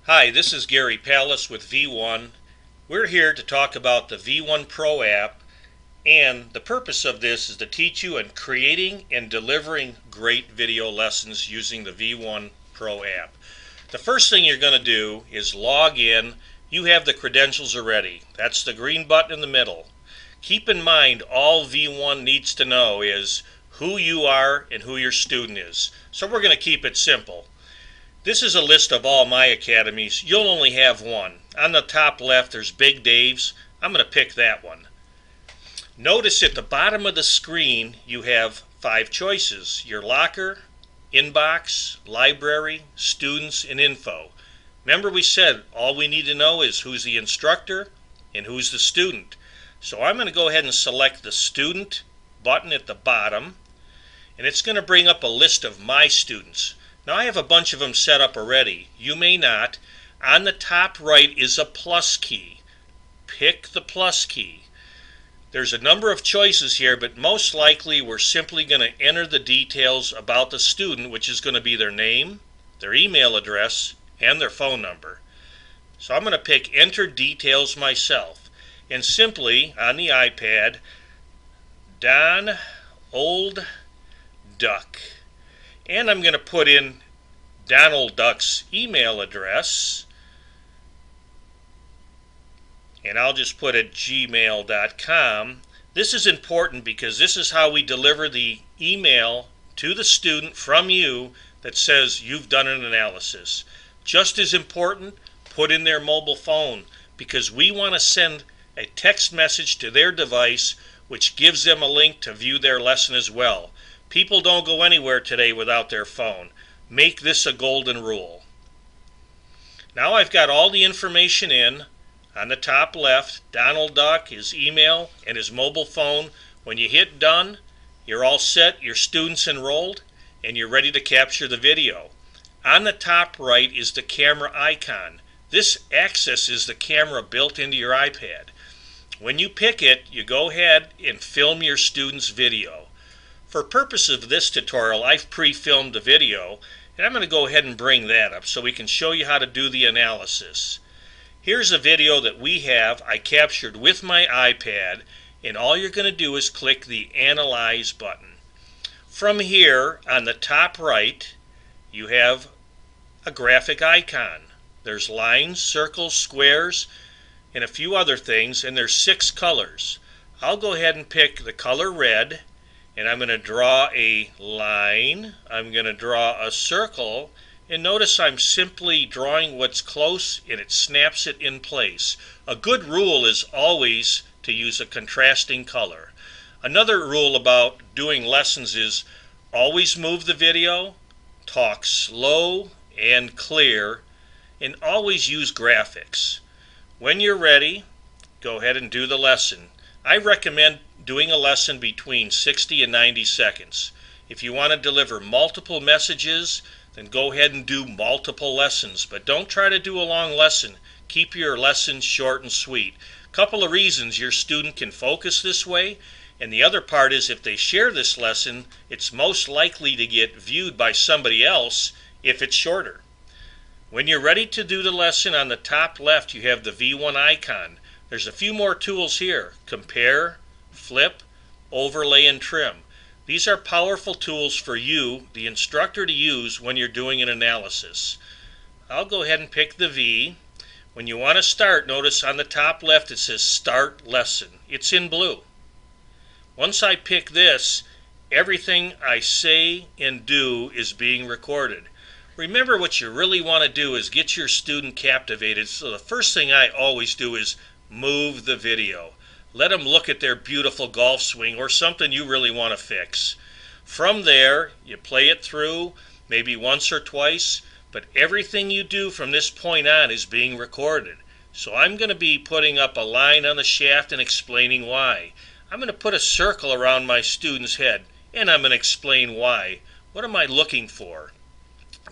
Hi, this is Gary Pallas with V1. We're here to talk about the V1 Pro app, and the purpose of this is to teach you on creating and delivering great video lessons using the V1 Pro app. The first thing you're going to do is log in. You have the credentials already. That's the green button in the middle. Keep in mind, all V1 needs to know is who you are and who your student is. So we're going to keep it simple. This is a list of all my academies. You'll only have one. On the top left there's Big Dave's. I'm going to pick that one. Notice at the bottom of the screen you have 5 choices: your locker, inbox, library, students, and info. Remember we said all we need to know is who's the instructor and who's the student. So I'm going to go ahead and select the student button at the bottom, and it's going to bring up a list of my students. Now I have a bunch of them set up already. You may not. On the top right is a plus key. Pick the plus key. There's a number of choices here, but most likely we're simply going to enter the details about the student, which is going to be their name, their email address, and their phone number. So I'm going to pick Enter Details myself, and simply on the iPad, Don Old Duck. And I'm going to put in Donald Duck's email address, and I'll just put it gmail.com. This is important because this is how we deliver the email to the student from you that says you've done an analysis. Just as important, put in their mobile phone, because we want to send a text message to their device which gives them a link to view their lesson as well. People don't go anywhere today without their phone. Make this a golden rule. Now I've got all the information in. On the top left, Donald Duck, his email, and his mobile phone. When you hit done, you're all set, your student's enrolled, and you're ready to capture the video. On the top right is the camera icon. This accesses the camera built into your iPad. When you pick it, you go ahead and film your student's video. For purposes of this tutorial, I've pre-filmed the video, and I'm going to go ahead and bring that up so we can show you how to do the analysis. Here's a video that we have I captured with my iPad, and all you're going to do is click the Analyze button. From here, on the top right, you have a graphic icon. There's lines, circles, squares, and a few other things, and there's 6 colors. I'll go ahead and pick the color red, and I'm going to draw a line. I'm going to draw a circle, and notice I'm simply drawing what's close and it snaps it in place. A good rule is always to use a contrasting color. Another rule about doing lessons is always move the video, talk slow and clear, and always use graphics. When you're ready, go ahead and do the lesson. I recommend doing a lesson between 60 and 90 seconds. If you want to deliver multiple messages, then go ahead and do multiple lessons, but don't try to do a long lesson. Keep your lessons short and sweet. Couple of reasons your student can focus this way, and the other part is if they share this lesson, it's most likely to get viewed by somebody else if it's shorter. When you're ready to do the lesson, on the top left you have the V1 icon. There's a few more tools here: compare, flip, overlay, and trim. These are powerful tools for you, the instructor, to use when you're doing an analysis. I'll go ahead and pick the V. When you want to start, notice on the top left it says Start Lesson. It's in blue. Once I pick this, everything I say and do is being recorded. Remember, what you really want to do is get your student captivated, so the first thing I always do is move the video. Let them look at their beautiful golf swing or something you really want to fix. From there, you play it through, maybe once or twice, but everything you do from this point on is being recorded. So I'm going to be putting up a line on the shaft and explaining why. I'm going to put a circle around my student's head, and I'm going to explain why. What am I looking for?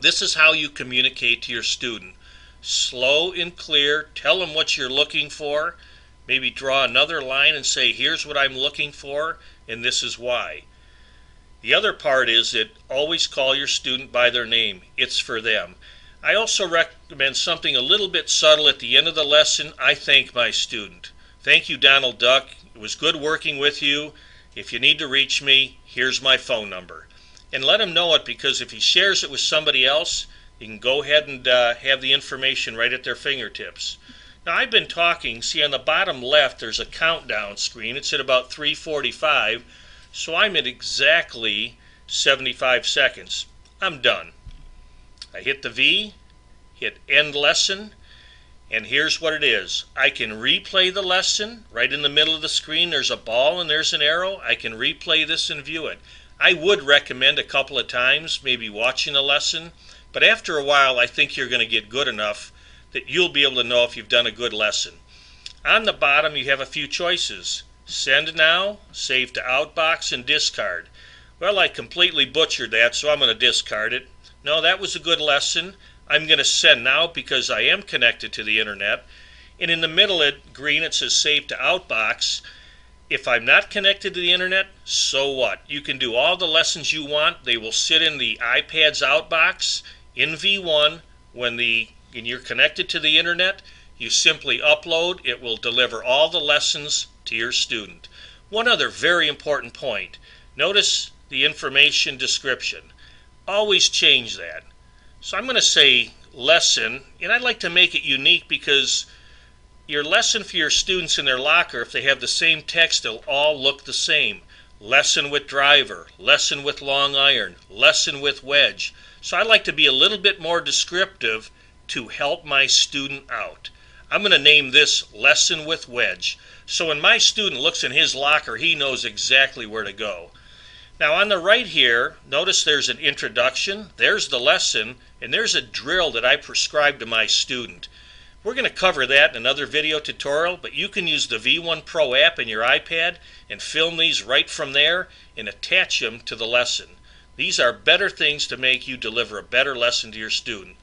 This is how you communicate to your student. Slow and clear. Tell them what you're looking for. Maybe draw another line and say, here's what I'm looking for, and this is why. The other part is that always call your student by their name. It's for them. I also recommend something a little bit subtle at the end of the lesson. I thank my student. Thank you, Donald Duck. It was good working with you. If you need to reach me, here's my phone number. And let him know it, because if he shares it with somebody else, you can go ahead and have the information right at their fingertips. Now, I've been talking. See, on the bottom left, there's a countdown screen. It's at about 3:45, so I'm at exactly 75 seconds. I'm done. I hit the V, hit End Lesson, and here's what it is. I can replay the lesson. Right in the middle of the screen, there's a ball and there's an arrow. I can replay this and view it. I would recommend a couple of times maybe watching a lesson, but after a while I think you're going to get good enough that you'll be able to know if you've done a good lesson. On the bottom you have a few choices. Send now, save to Outbox, and discard. Well, I completely butchered that, so I'm going to discard it. No, that was a good lesson. I'm going to send now because I am connected to the internet. And in the middle at green it says save to Outbox. If I'm not connected to the internet, so what? You can do all the lessons you want. They will sit in the iPad's Outbox in V1. When you're connected to the internet, you simply upload. It will deliver all the lessons to your student. One other very important point. Notice the information description. Always change that. So I'm going to say lesson, and I'd like to make it unique because your lesson for your students in their locker, if they have the same text, they'll all look the same. Lesson with driver, lesson with long iron, lesson with wedge. So I like to be a little bit more descriptive to help my student out. I'm going to name this lesson with wedge. So when my student looks in his locker, he knows exactly where to go. Now on the right here, notice there's an introduction, there's the lesson, and there's a drill that I prescribe to my student. We're going to cover that in another video tutorial, but you can use the V1 Pro app in your iPad and film these right from there and attach them to the lesson. These are better things to make you deliver a better lesson to your student.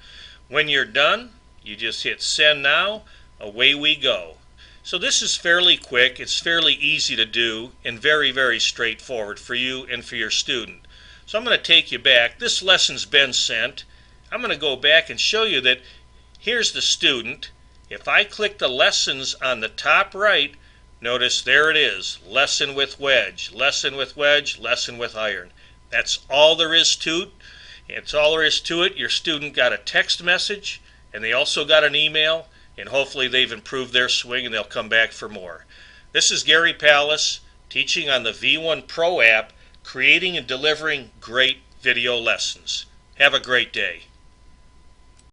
When you're done, you just hit send now, away we go. So this is fairly quick, it's fairly easy to do, and very, very straightforward for you and for your student. So I'm going to take you back. This lesson's been sent. I'm going to go back and show you that here's the student. If I click the lessons on the top right, notice there it is. Lesson with wedge, lesson with wedge, lesson with iron. That's all there is to it. It's all there is to it. Your student got a text message, and they also got an email, and hopefully they've improved their swing and they'll come back for more. This is Gary Pallas teaching on the V1 Pro app, creating and delivering great video lessons. Have a great day.